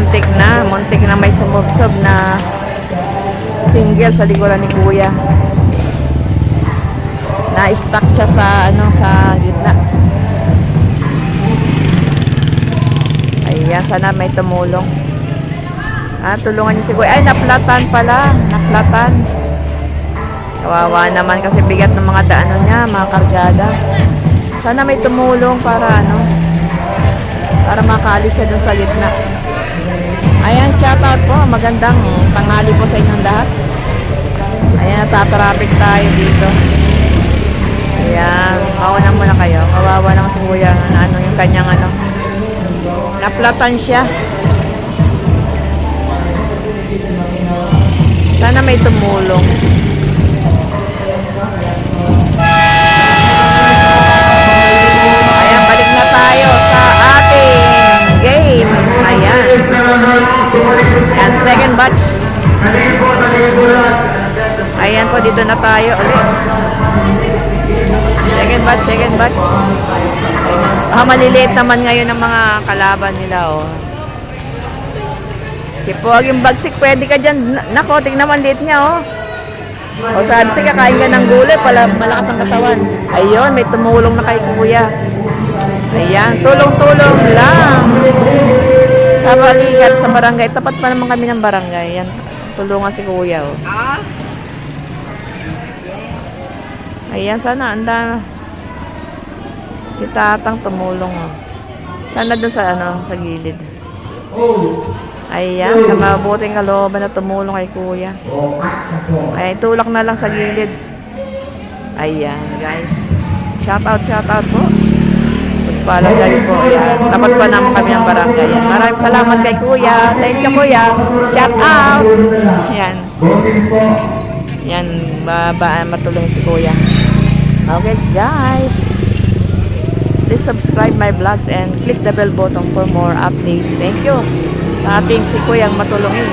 Muntik na may sumubsob na single sa likuran ni Kuya. Na-stuck siya sa sa gitna. Ayan, sana may tumulong. Tulungan niyo si Kuya. Ay, naplatan pala. Naplatan. Kawawa naman kasi bigat ng mga niya, mga kargada. Sana may tumulong para para makaalis siya dun sa gitna. Ayan, shoutout po. Magandang tanghali po sa inyong lahat. Ayan, natatraffic tayo dito. Ayan, mauna muna kayo. Kawawa naman si Kuya na yung kanyang naplatan siya. Sana may tumulong. Ayan, balik na tayo sa ating game. Ayan. Ayan, second batch. Ayan po, dito na tayo ulit. Second batch. Maliliit naman ngayon ng mga kalaban nila, oh. Si Poging Bagsik, pwede ka dyan. Nako, tingnan naman liit niya, oh. O sabi siya, kakain ka ng gulay, pala malakas ang katawan. Ayun, may tumulong na kay Kuya. Ayan, tulong-tulong lang. Kabalikat sa barangay. Tapat pa naman kami ng barangay. Ayan, tulungan si Kuya, oh. Ayan, sana anda si Tatang tumulong, oh. Sana dun sa sa gilid. Ayan, sa mabuting kalooban na tumulong kay Kuya. Ay, tulak na lang sa gilid. Ayan, guys. Shoutout po. Pagpalagay po. Ayan. Tapat pa naman kami ng barangay. Ayan. Maraming salamat kay Kuya. Thank you, Kuya. Shoutout. Ayan. Ayan, matulong si Kuya. Okay, guys. Please subscribe my vlogs and click the bell button for more update. Thank you sa ating si Kuyang matulungin.